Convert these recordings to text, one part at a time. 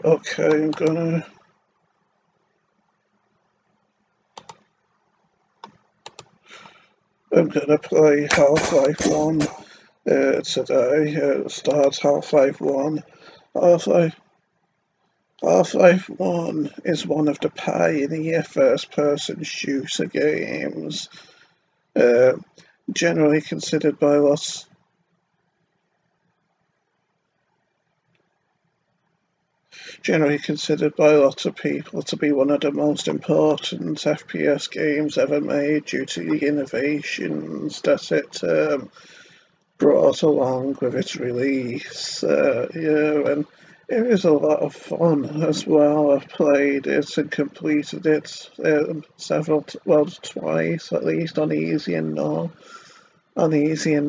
Okay, I'm gonna play Half-Life 1 today. Start Half-Life 1. Half-Life 1 is one of the pioneer first-person shooter games, generally considered by lots of people to be one of the most important FPS games ever made due to the innovations that it brought along with its release. And it was a lot of fun as well. I've played it and completed it twice at least on easy and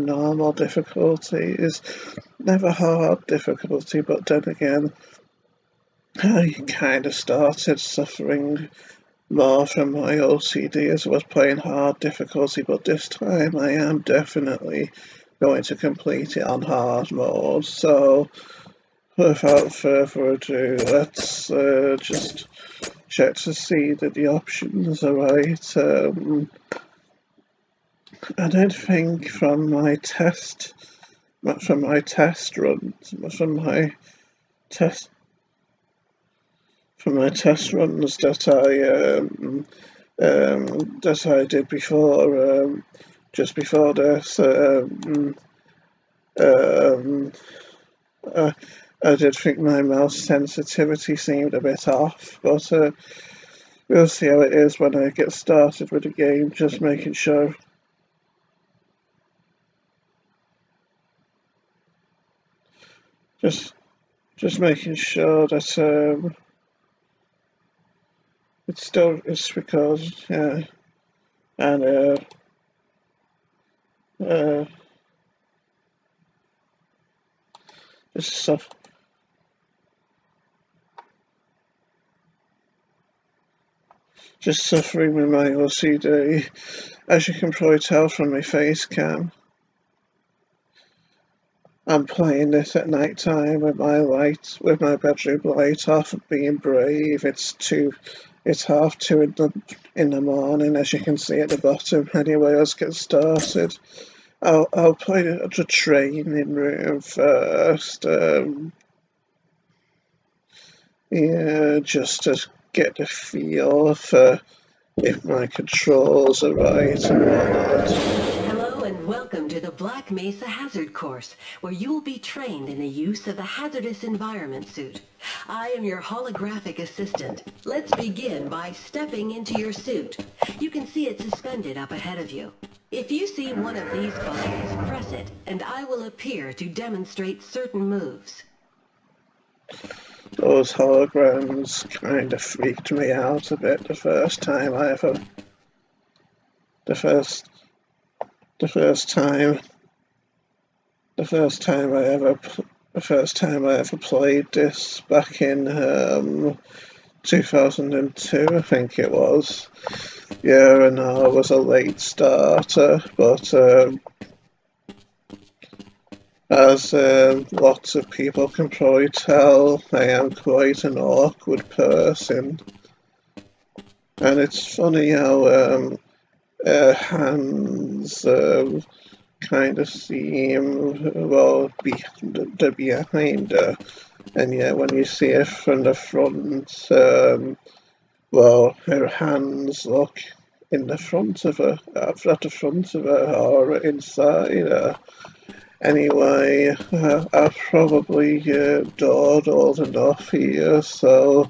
normal difficulties. Never hard difficulty, but then again, I kind of started suffering more from my OCD as I was playing hard difficulty, but this time I am definitely going to complete it on hard mode. So without further ado, let's just check to see that the options are right. I don't think from my test runs that I did before, just before this. I did think my mouse sensitivity seemed a bit off, but we'll see how it is when I get started with the game. Just making sure. Just making sure that it's recorded, yeah, and just stuff. Just suffering with my OCD, as you can probably tell from my face cam. I'm playing this at night time with my bedroom light off, being brave. It's 2:30 in the morning, as you can see at the bottom. Anyway, let's get started. I'll play the training room first. Yeah, just to get the feel for if my controls are right and whatnot. Hello and welcome to the Black Mesa Hazard Course, where you will be trained in the use of the hazardous environment suit. I am your holographic assistant. Let's begin by stepping into your suit. You can see it suspended up ahead of you. If you see one of these buttons, press it, and I will appear to demonstrate certain moves. Those holograms kind of freaked me out a bit the first time I ever played this back in 2002, I think it was. Yeah, and I was a late starter, but as lots of people can probably tell, I am quite an awkward person. And it's funny how hands kind of seem, well, behind her. And yet when you see it from the front, well, her hands look in the front of her, at the front of her, or inside her. Anyway, I've probably dawdled enough here, so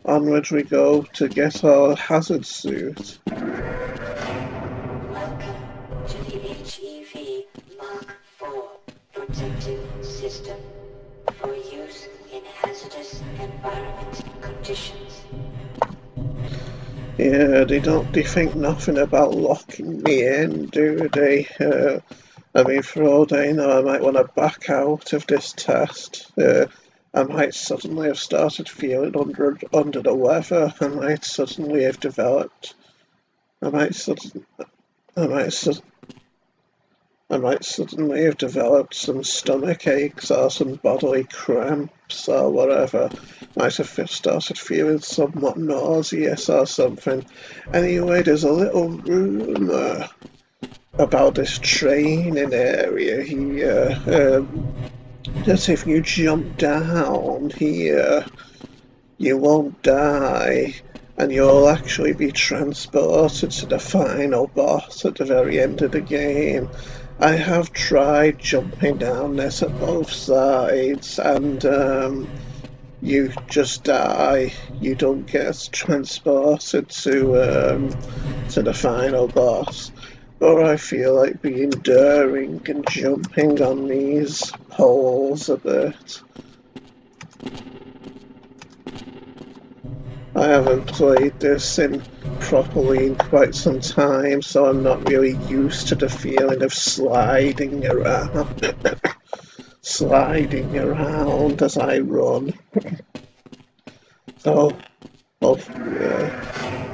onward we go to get our hazard suit. Welcome to the HEV Mark IV protective system for use in hazardous environment conditions. Yeah, they think nothing about locking me in, do they? I mean, for all they know, I might want to back out of this test. I might suddenly have started feeling under the weather. I might suddenly have developed. I might I might suddenly have developed some stomach aches or some bodily cramps or whatever. Might have started feeling somewhat nauseous or something. Anyway, there's a little rumour about this training area here. That if you jump down here, you won't die, and you'll actually be transported to the final boss at the very end of the game. I have tried jumping down this at both sides, and you just die. You don't get transported to the final boss. But I feel like being daring and jumping on these poles a bit. I haven't played this properly in quite some time, so I'm not really used to the feeling of sliding around, sliding around as I run. So,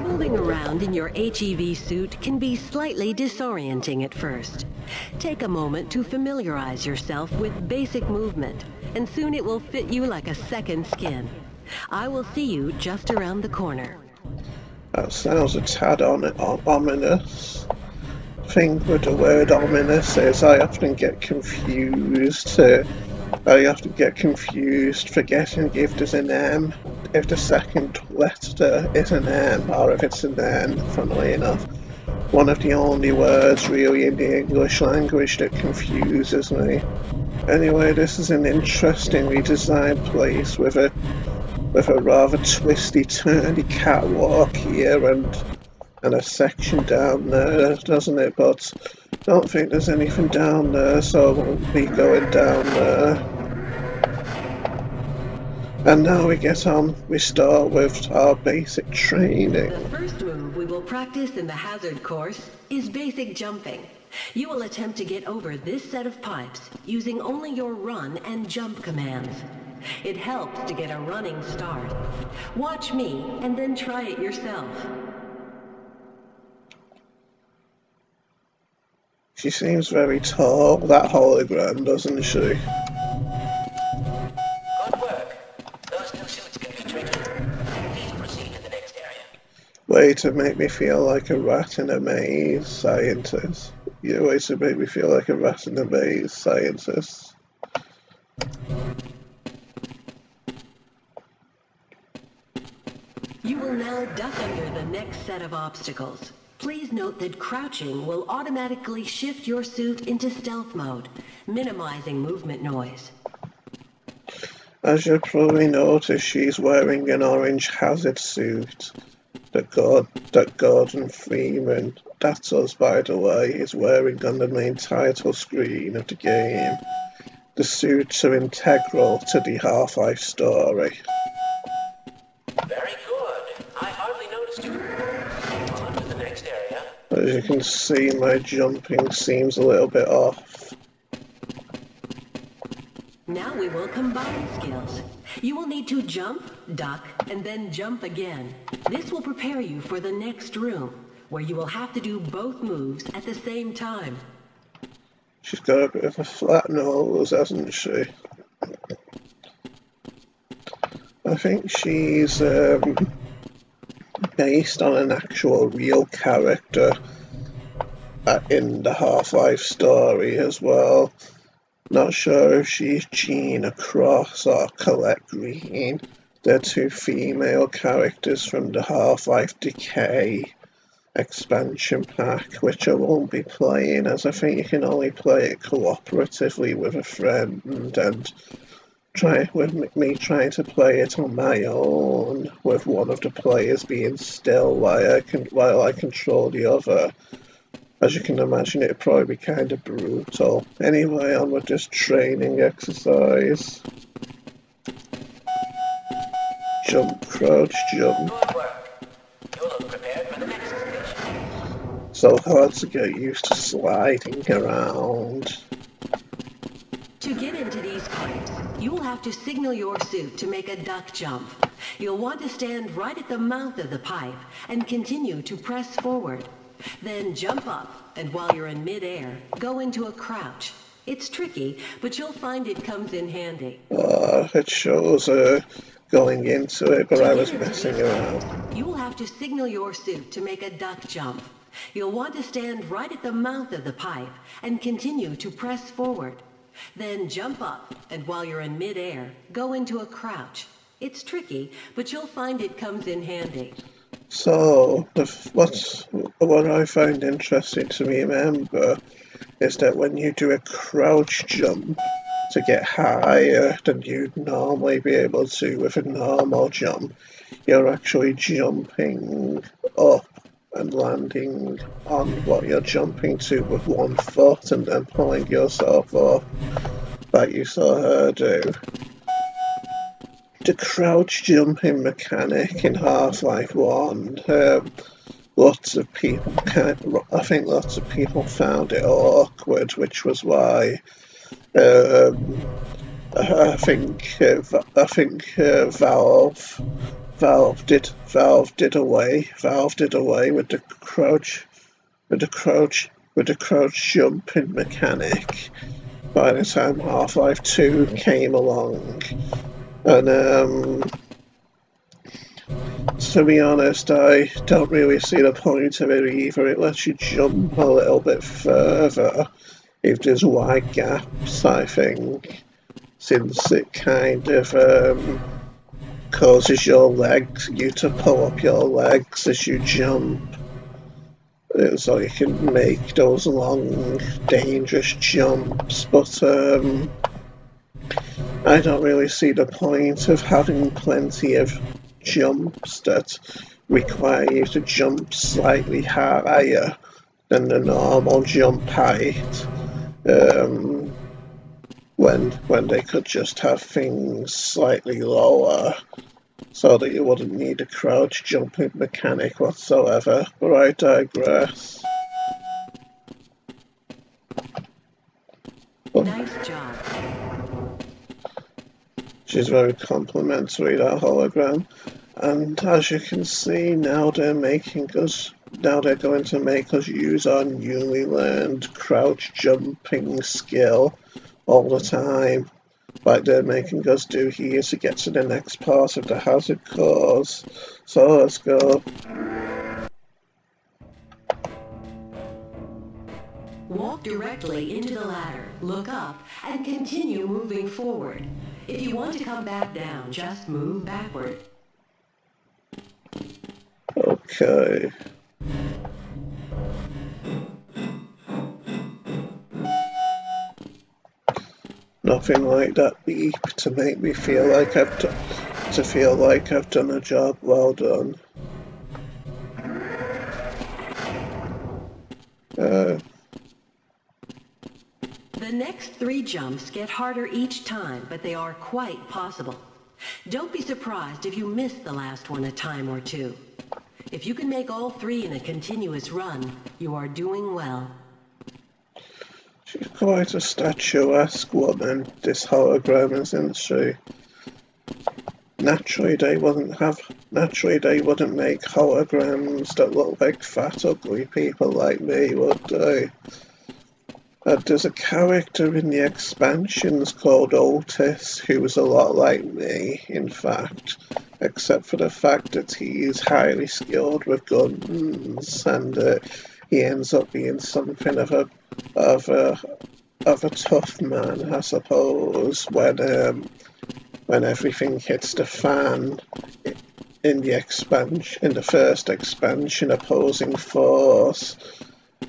Moving around in your HEV suit can be slightly disorienting at first. Take a moment to familiarize yourself with basic movement, and soon it will fit you like a second skin. I will see you just around the corner. That sounds a tad ominous. The thing with the word ominous is I often get confused. Forgetting if there's an M, if the second letter is an M, or if it's an N, funnily enough. One of the only words really in the English language that confuses me. Anyway, this is an interestingly designed place with a rather twisty-turny catwalk here and a section down there, doesn't it? But I don't think there's anything down there, so I won't be going down there. And now we start with our basic training. The first move we will practice in the hazard course is basic jumping. You will attempt to get over this set of pipes using only your run and jump commands. It helps to get a running start. Watch me and then try it yourself. She seems very tall, that hologram, doesn't she? Good work. Those new suits can be tricky. Please proceed to the next area. Way to make me feel like a rat in a maze, scientist. Yeah, way to make me feel like a rat in a maze, scientist. You will now duck under the next set of obstacles. Please note that crouching will automatically shift your suit into stealth mode, minimizing movement noise. As you probably notice, she's wearing an orange hazard suit that Gordon Freeman, that's us by the way, is wearing on the main title screen of the game. The suits are integral to the Half-Life story. Very good. I hardly noticed you. On to the next area. As you can see, my jumping seems a little bit off. Now we will combine skills. You will need to jump, duck, and then jump again. This will prepare you for the next room, where you will have to do both moves at the same time. She's got a bit of a flat nose, hasn't she? I think she's based on an actual real character in the Half-Life story as well. Not sure if she's Gina Cross or Colette Green. They're two female characters from the Half-Life Decay expansion pack, which I won't be playing, as I think you can only play it cooperatively with a friend, and me trying to play it on my own, with one of the players being still while I control the other. As you can imagine, it'd probably be kind of brutal. Anyway, on with this training exercise. Jump, crouch, jump. Good work. You look prepared for the next station. So hard to get used to sliding around. To get into these pipes, you will have to signal your suit to make a duck jump. You'll want to stand right at the mouth of the pipe and continue to press forward. Then jump up, and while you're in midair, go into a crouch. It's tricky, but you'll find it comes in handy. It shows going into it, but To I get was into messing this around. point, you will have to signal your suit to make a duck jump. You'll want to stand right at the mouth of the pipe and continue to press forward. Then jump up, and while you're in midair, go into a crouch. It's tricky, but you'll find it comes in handy. So, what I find interesting to remember is that when you do a crouch jump to get higher than you'd normally be able to with a normal jump, you're actually jumping up and landing on what you're jumping to with one foot and then pulling yourself up like you saw her do. The crouch jumping mechanic in Half-Life 1, I think lots of people found it awkward, which was why I think Valve did away with the crouch jumping mechanic by the time Half-Life 2 came along. And to be honest, I don't really see the point of it either. It lets you jump a little bit further if there's wide gaps, I think, since it kind of causes you to pull up your legs as you jump, so you can make those long, dangerous jumps. But I don't really see the point of having plenty of jumps that require you to jump slightly higher than the normal jump height, when they could just have things slightly lower so that you wouldn't need a crouch jumping mechanic whatsoever. But I digress. Nice job. She's very complimentary, that hologram. And as you can see, now they're going to make us use our newly learned crouch jumping skill all the time, like they're making us do here to get to the next part of the hazard course. So let's go. Walk directly into the ladder, look up, and continue moving forward. If you want to come back down, just move backward. Okay. Nothing like that beep to make me feel like I've done a job well done. The next 3 jumps get harder each time, but they are quite possible. Don't be surprised if you miss the last one a time or two. If you can make all 3 in a continuous run, you are doing well. She's quite a statuesque woman, this hologram, isn't she? Naturally they wouldn't make holograms that look like fat, ugly people like me, would they? There's a character in the expansions called Otis who's a lot like me, in fact, except for the fact that he's highly skilled with guns, and he ends up being something of a tough man, I suppose, when everything hits the fan in the first expansion, Opposing Force.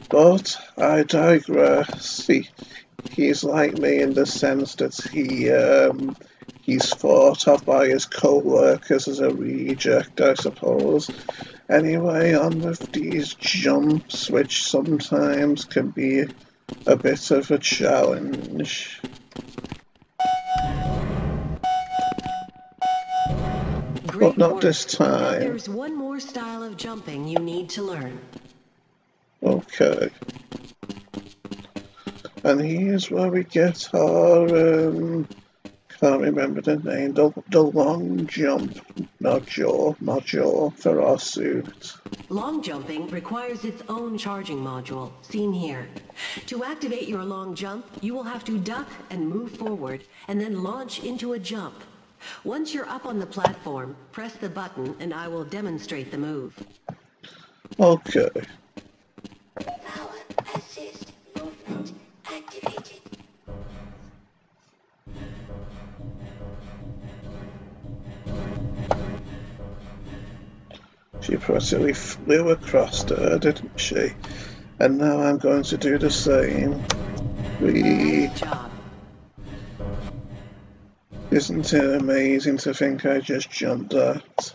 But I digress. He's like me in the sense that he's thought of by his co-workers as a reject, I suppose. Anyway, on with these jumps, which sometimes can be a bit of a challenge. But not this time. There's one more style of jumping you need to learn. Okay. And here's where we get our can't remember the name, the long jump module for our suit. Long jumping requires its own charging module, seen here. To activate your long jump, you will have to duck and move forward, and then launch into a jump. Once you're up on the platform, press the button and I will demonstrate the move. Okay. Power assist movement activated. She practically flew across her, didn't she? And now I'm going to do the same. Nice job. Isn't it amazing to think I just jumped that?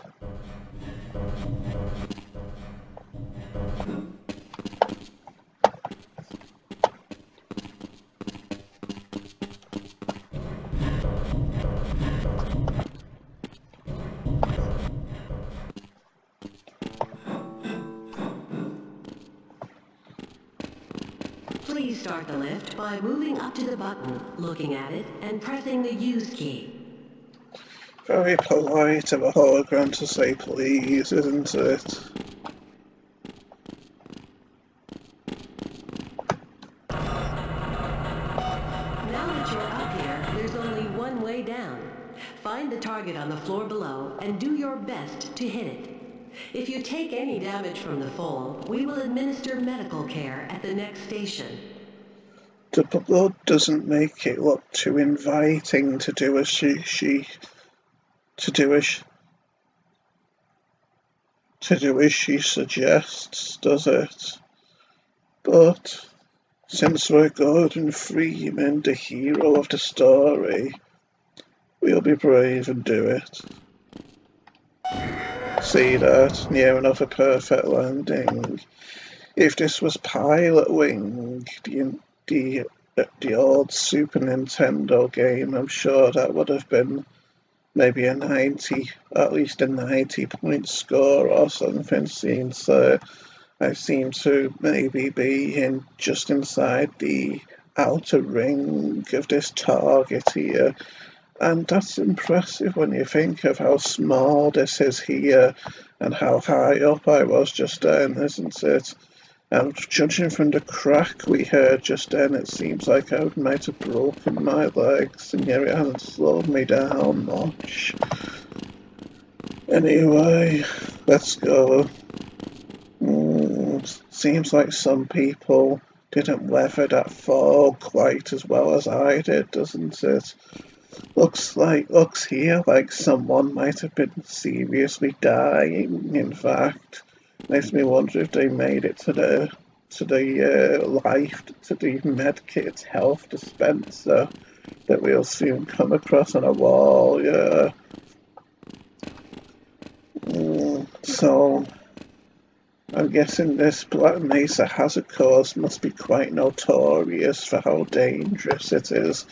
Please start the lift by moving up to the button, looking at it, and pressing the use key. Very polite of a hologram to say please, isn't it? Now that you're up here, there's only one way down. Find the target on the floor below and do your best to hit it. If you take any damage from the fall, we will administer medical care at the next station. The blood doesn't make it look too inviting to do as she suggests, does it? But since we're Gordon Freeman, the hero of the story, we'll be brave and do it. See that? Near enough a perfect landing. If this was Pilot Wing, the old Super Nintendo game, I'm sure that would have been maybe at least a 90-point score or something, since I seem to maybe be just inside the outer ring of this target here. And that's impressive when you think of how small this is here and how high up I was just then, isn't it? And judging from the crack we heard just then, it seems like I might have broken my legs, and yet it hasn't slowed me down much. Anyway, let's go. Seems like some people didn't weather that fall quite as well as I did, doesn't it? Looks here like someone might have been seriously dying, in fact. Makes me wonder if they made it to the medkit health dispenser that we'll soon come across on a wall, yeah. So I'm guessing this Black Mesa hazard course must be quite notorious for how dangerous it is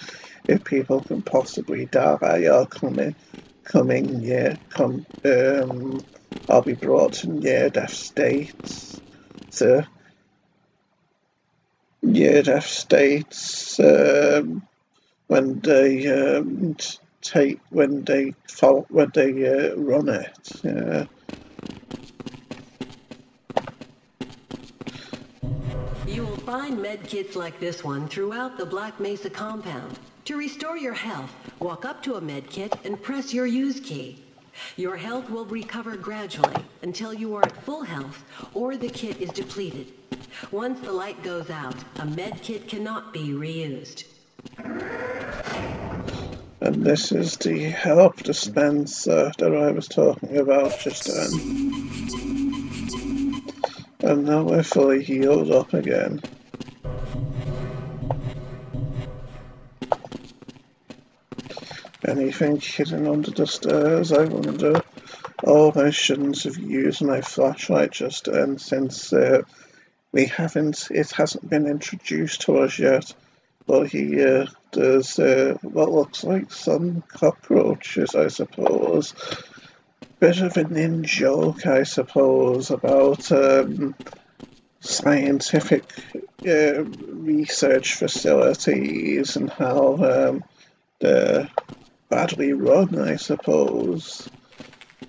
if people can possibly die or I'll be brought to near-death states. When they run it. You will find medkits like this one throughout the Black Mesa compound. To restore your health, walk up to a medkit and press your use key. Your health will recover gradually until you are at full health or the kit is depleted. Once the light goes out, a medkit cannot be reused. And this is the health dispenser that I was talking about just then. And now we're fully healed up again. Anything hidden under the stairs, I wonder? Oh, I shouldn't have used my flashlight just then, since it hasn't been introduced to us yet. But here, there's what looks like some cockroaches, I suppose. Bit of an in-joke, I suppose, about scientific research facilities and how badly run, I suppose,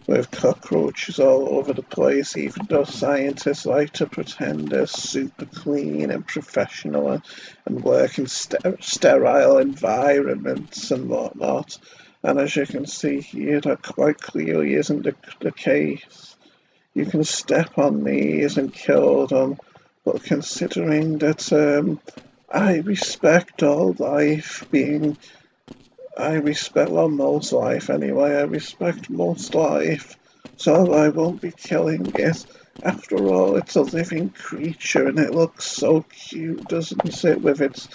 with cockroaches all over the place, even though scientists like to pretend they're super clean and professional and work in sterile environments and whatnot. And as you can see here, that quite clearly isn't the case. You can step on these and kill them, but considering that I respect all life being well, most life anyway. I respect most life, so I won't be killing it. After all, it's a living creature and it looks so cute, doesn't it, with its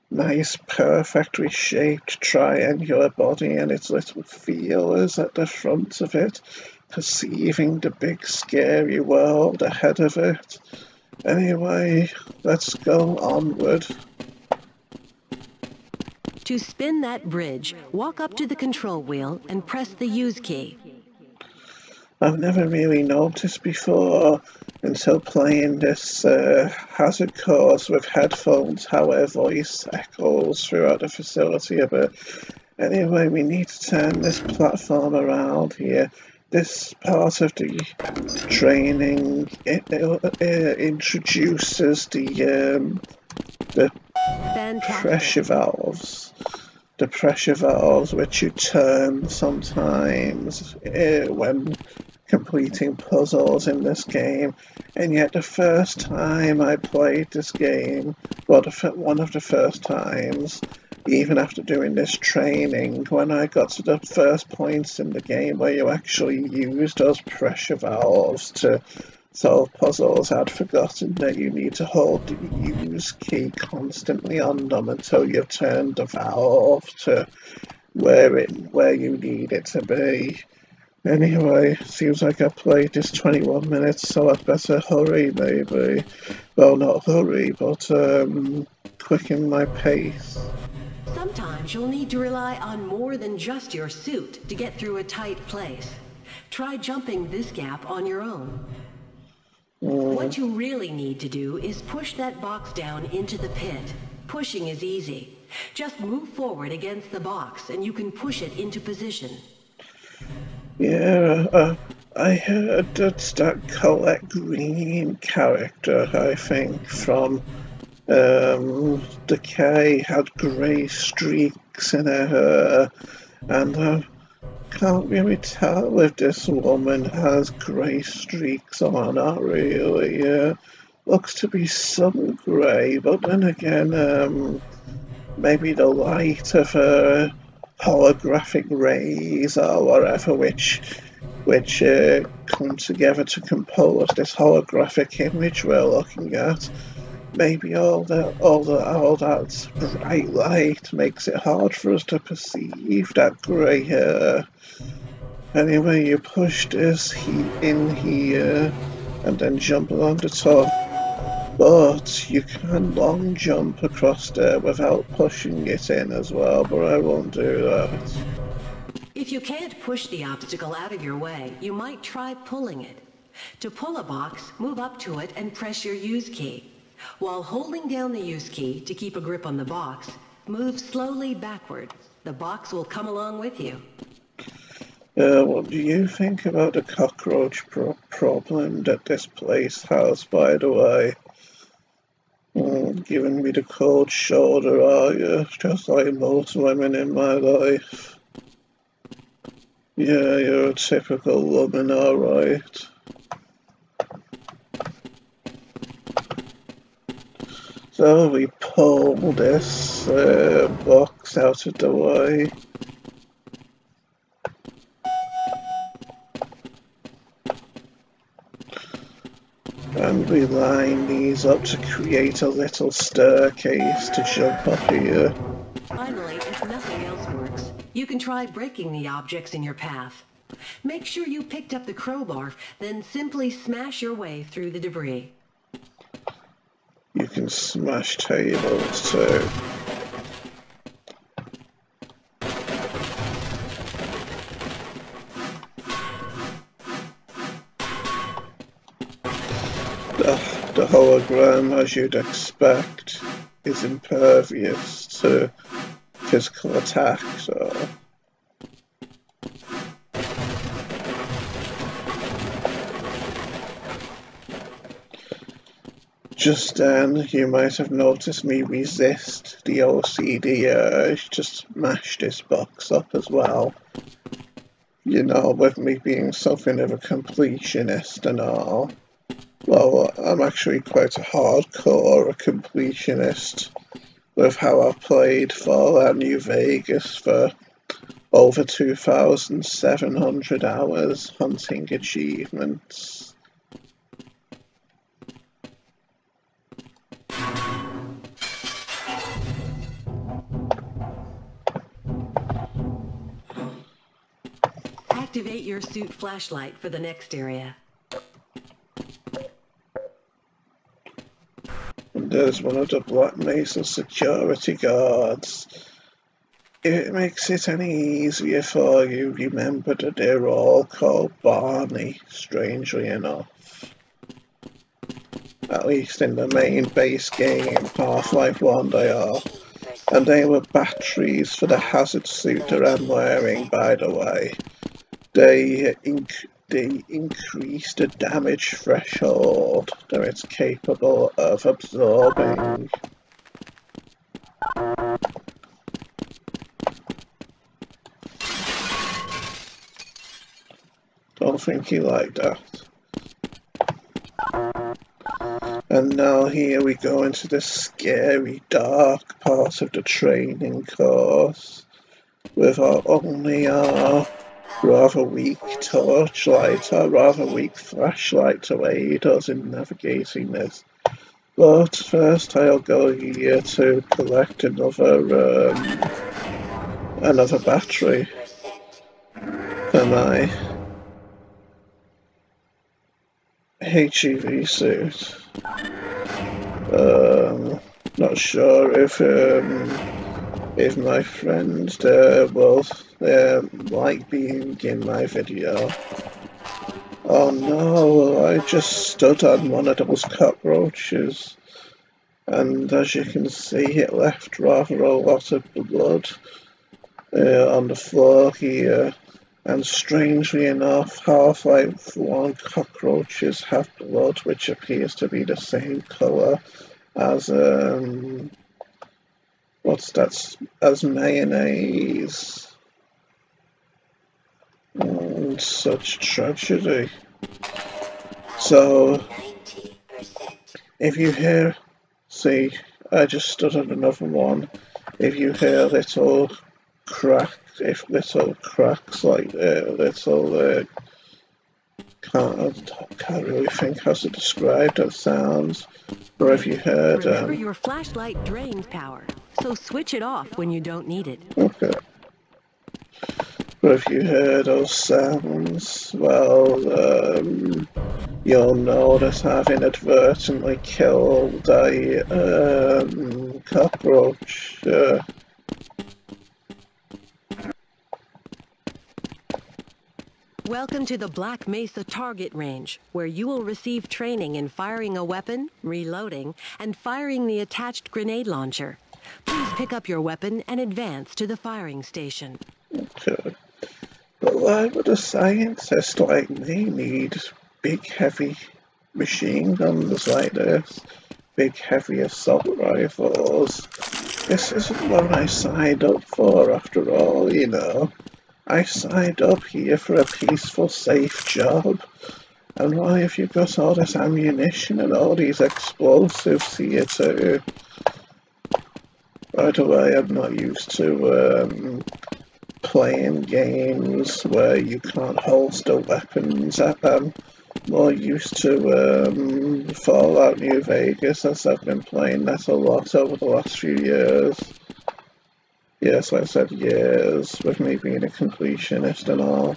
nice, perfectly shaped triangular body and its little feelers at the front of it, perceiving the big scary world ahead of it. Anyway, let's go onward. To spin that bridge, walk up to the control wheel and press the use key. I've never really noticed before until playing this hazard course with headphones how her voice echoes throughout the facility a bit. Anyway, we need to turn this platform around here. This part of the training introduces the pressure valves. The pressure valves which you turn sometimes when completing puzzles in this game, and yet the first time I played this game, well, one of the first times, even after doing this training, when I got to the first points in the game where you actually use those pressure valves to solve puzzles, I'd forgotten that you need to hold the use key constantly on them until you've turned the valve to where you need it to be. Anyway, seems like I've played this 21 minutes, so I'd better hurry, maybe. Well, not hurry, but quicken my pace. Sometimes you'll need to rely on more than just your suit to get through a tight place. Try jumping this gap on your own. What you really need to do is push that box down into the pit. Pushing is easy. Just move forward against the box and you can push it into position. Yeah, I heard that Colette Green character, I think, from Decay had grey streaks in her hair, and I can't really tell if this woman has grey streaks or not, really. Looks to be some grey, but then again, maybe the light of her holographic rays or whatever which come together to compose this holographic image we're looking at. Maybe all that bright light makes it hard for us to perceive that grey hair. Anyway, you push this in here and then jump along the top. But you can long jump across there without pushing it in as well, but I won't do that. If you can't push the obstacle out of your way, you might try pulling it. To pull a box, move up to it and press your use key. While holding down the use key to keep a grip on the box, move slowly backward. The box will come along with you. What do you think about the cockroach problem that this place has, by the way? Giving me the cold shoulder, are you? Just like most women in my life. Yeah, you're a typical woman, alright. So we pull this box out of the way. And we line these up to create a little staircase to jump up here. Finally, if nothing else works, you can try breaking the objects in your path. Make sure you picked up the crowbar, then simply smash your way through the debris. You can smash tables too. The hologram, as you'd expect, is impervious to physical attack, so Just then, you might have noticed me resist the OCD urge to smash this box up as well. You know, with me being something of a completionist and all. Well, I'm actually quite a hardcore completionist with how I've played Fallout New Vegas for over 2,700 hours hunting achievements. Activate your suit flashlight for the next area. And there's one of the Black Mesa security guards. If it makes it any easier for you, remember that they're all called Barney, strangely enough. At least in the main base game, Half-Life 1 they are. And they were batteries for the hazard suit that I'm wearing, by the way. They increase the damage threshold that it's capable of absorbing. Don't think you like that. And now here we go into the scary, dark part of the training course, with only our rather weak torchlight, our rather weak flashlight to aid us in navigating this. But first I'll go here to collect another battery for my HEV suit. Not sure if my friend will like being in my video. Oh no, I just stood on one of those cockroaches, and as you can see it left rather a lot of blood on the floor here. And strangely enough, Half-Life 1 cockroaches have blood which appears to be the same colour as as mayonnaise. And such tragedy. So, if you hear, see, I just stood on another one. If you hear little cracks like can't really think how to describe those sounds. Or if you heard Remember, your flashlight drains power, so switch it off when you don't need it. Okay. But if you heard those sounds, well, you'll know that I've inadvertently killed a cockroach. Welcome to the Black Mesa target range, where you will receive training in firing a weapon, reloading, and firing the attached grenade launcher. Please pick up your weapon and advance to the firing station. Okay. But why would a scientist like me need big heavy machine guns like this? Big heavy assault rifles? This isn't what I signed up for after all, you know. I signed up here for a peaceful, safe job. And why have you got all this ammunition and all these explosives here too? By the way, I'm not used to playing games where you can't holster weapons. I'm more used to Fallout New Vegas, as I've been playing that a lot over the last few years. Yes, I said years, with me being a completionist and all.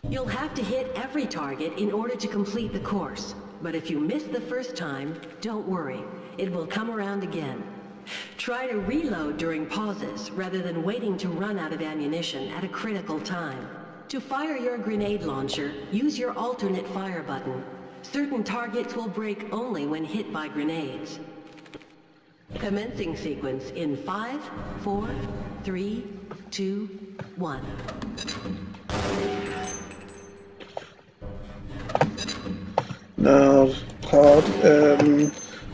You'll have to hit every target in order to complete the course. But if you miss the first time, don't worry. It will come around again. Try to reload during pauses rather than waiting to run out of ammunition at a critical time. To fire your grenade launcher, use your alternate fire button. Certain targets will break only when hit by grenades. Commencing sequence in 5, 4, 3, 2, 1. Now, pod.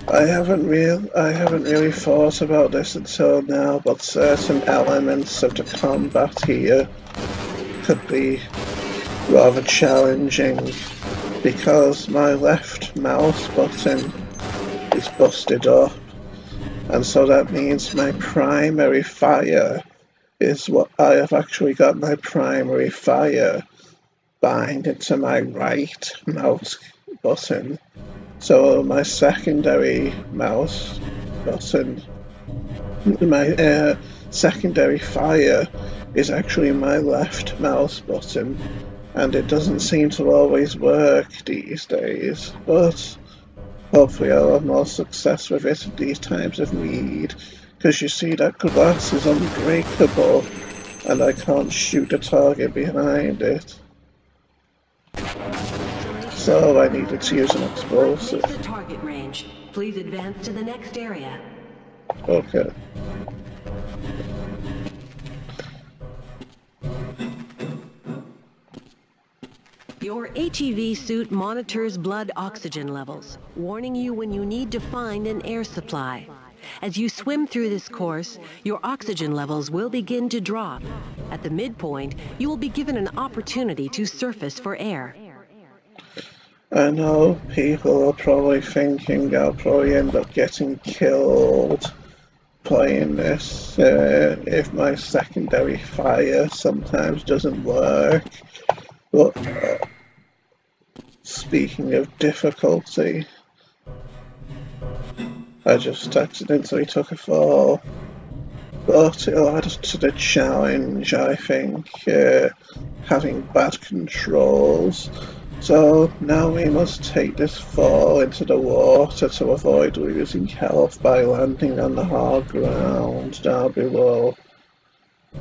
I haven't really thought about this until now, but certain elements of the combat here could be rather challenging because my left mouse button is busted up, and so that means my primary fire is what I have actually got my primary fire binded to my right mouse button. So my secondary mouse button, my secondary fire is actually my left mouse button, and it doesn't seem to always work these days, but hopefully I'll have more success with it in these times of need, because you see that glass is unbreakable and I can't shoot a target behind it. So I needed to use an explosive. Black Mesa target range. Please advance to the next area. Okay. Your HEV suit monitors blood oxygen levels, warning you when you need to find an air supply. As you swim through this course, your oxygen levels will begin to drop. At the midpoint, you will be given an opportunity to surface for air. I know people are probably thinking I'll probably end up getting killed playing this if my secondary fire sometimes doesn't work. But speaking of difficulty, I just accidentally took a fall. But it'll add to the challenge, I think, having bad controls. So now we must take this fall into the water to avoid losing health by landing on the hard ground down below.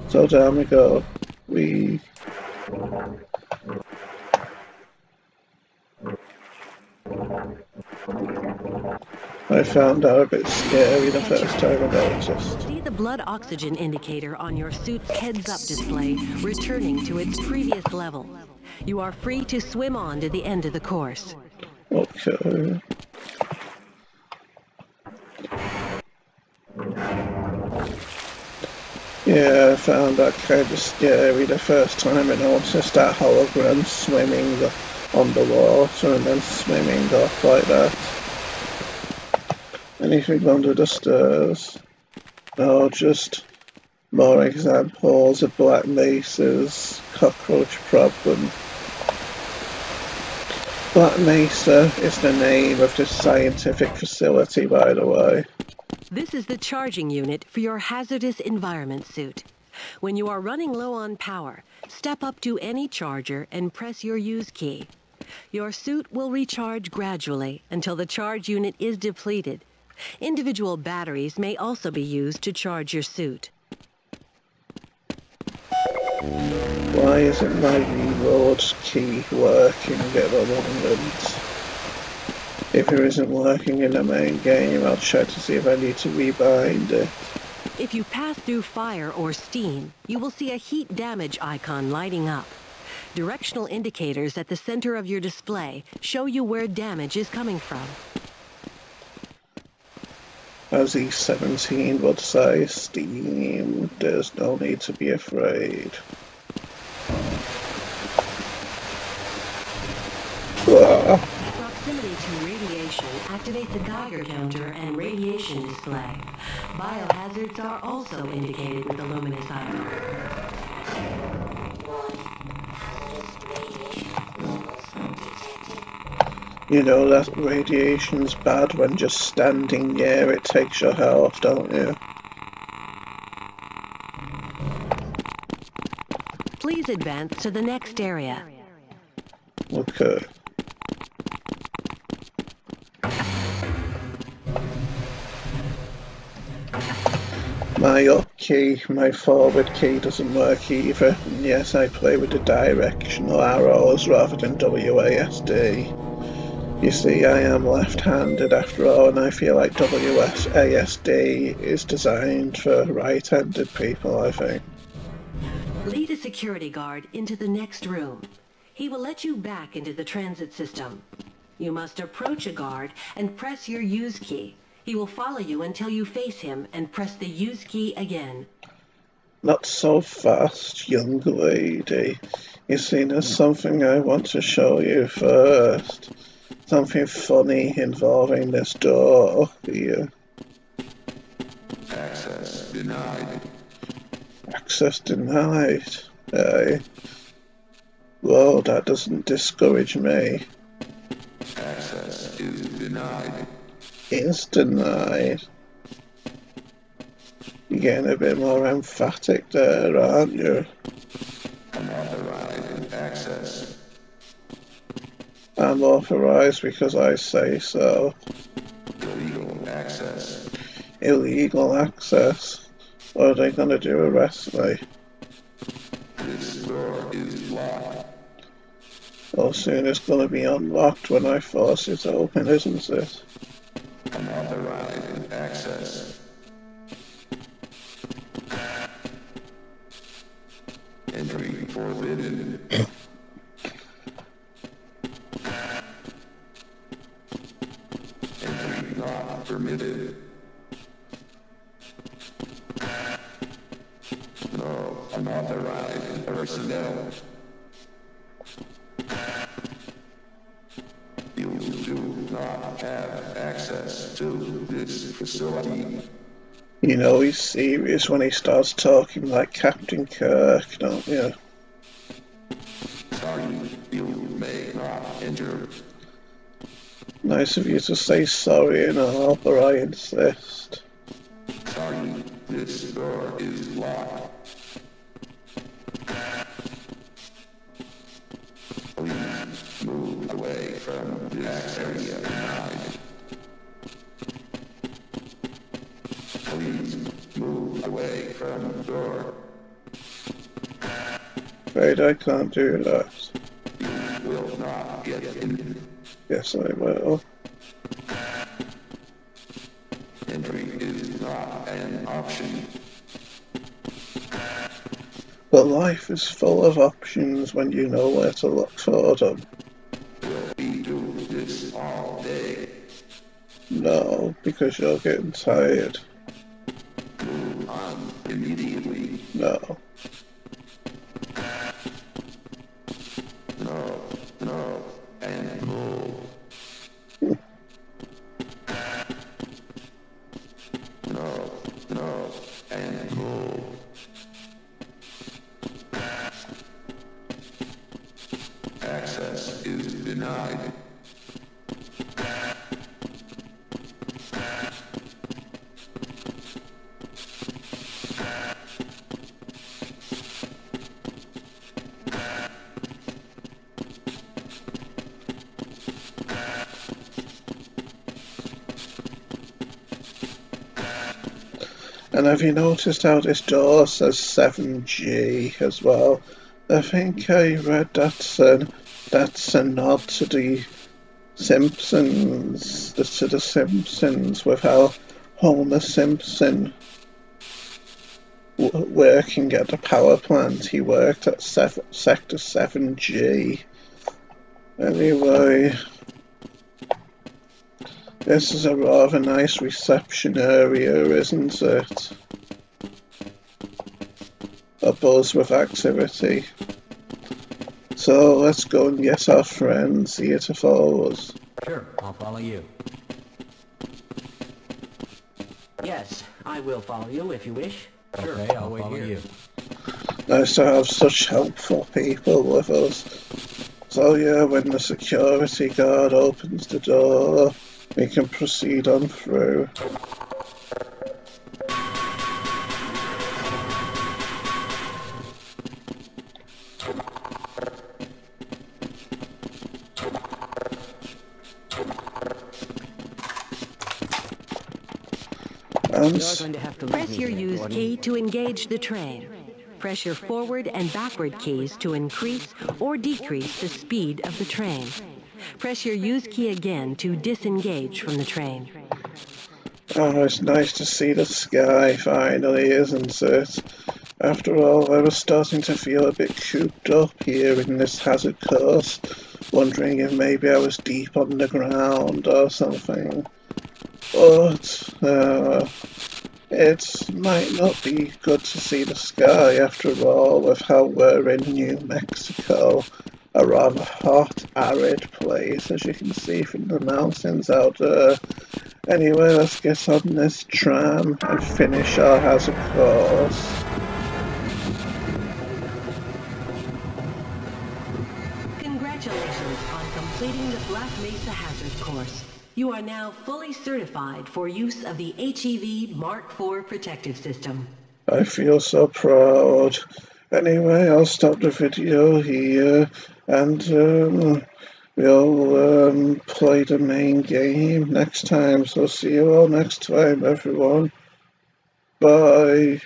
So down we go. I found that a bit scary the first time I noticed. See the blood oxygen indicator on your suit's heads-up display returning to its previous level. You are free to swim on to the end of the course. Okay. Yeah, I found that kind of scary the first time I noticed that hologram swimming on the water and then swimming off like that. Anything under the stairs? No, just more examples of Black Mesa's cockroach problem. Black Mesa is the name of this scientific facility, by the way. This is the charging unit for your hazardous environment suit. When you are running low on power, step up to any charger and press your use key. Your suit will recharge gradually until the charge unit is depleted. Individual batteries may also be used to charge your suit. Why isn't my reload key working at the moment? If it isn't working in the main game, I'll check to see if I need to rebind it. If you pass through fire or steam, you will see a heat damage icon lighting up. Directional indicators at the center of your display show you where damage is coming from. As E17 would say, steam, there's no need to be afraid. Proximity to radiation activates the Geiger counter and radiation display. Biohazards are also indicated with a luminous icon. You know that radiation's bad when just standing near it takes your health, don't you? Please advance to the next area. Okay. My up key, my forward key doesn't work either, and yes, I play with the directional arrows rather than WASD. You see, I am left-handed after all, and I feel like WASD is designed for right-handed people, I think. Lead a security guard into the next room. He will let you back into the transit system. You must approach a guard and press your use key. He will follow you until you face him and press the use key again. Not so fast, young lady. You see, there's something I want to show you first. Something funny involving this door here. Access denied. Access denied. Well, that doesn't discourage me. Access is denied. Is denied. You're getting a bit more emphatic there, aren't you? Unauthorized access. I'm authorized because I say so. Illegal access. Illegal access? What are they gonna do, arrest me? This door is locked. Well, soon it's gonna be unlocked when I force it open, isn't it? Unauthorized access. Entry forbidden. Entry not permitted. No unauthorized personnel. You do not have access to this facility. You know he's serious when he starts talking like Captain Kirk, don't you? Sorry, you may not enter. Nice of you to say sorry and all, but I insist. Sorry, this door is locked. Please move away from this area denied. Please move away from the door. Afraid I can't do that. You will not get in. Yes, I will. Entry is not an option. But life is full of options when you know where to look for them. Will we do this all day? No, because you're getting tired. Move on immediately. No. No, and move. No, and move. Access is denied. And have you noticed how this door says 7G as well? I think I read that's a nod to the Simpsons, with how Homer Simpson, working at the power plant, he worked at Sector 7G. Anyway, this is a rather nice reception area, isn't it? A buzz with activity. So let's go and get our friends here to follow us. Sure, I'll follow you. Yes, I will follow you if you wish. Sure, okay, I'll wait here. Nice to have such helpful people with us. So yeah, when the security guard opens the door, we can proceed on through. Press your use key to engage the train. Press your forward and backward keys to increase or decrease the speed of the train. Press your use key again to disengage from the train. Oh, it's nice to see the sky finally, isn't it? After all, I was starting to feel a bit cooped up here in this hazard course, wondering if maybe I was deep underground or something. But, it might not be good to see the sky after all, with how we're in New Mexico, a rather hot, arid place, as you can see from the mountains out there. Anyway, let's get on this tram and finish our hazard course. Congratulations on completing the Black Mesa Hazard course. You are now fully certified for use of the HEV Mark IV protective system. I feel so proud. Anyway, I'll stop the video here and we'll play the main game next time. So see you all next time, everyone. Bye.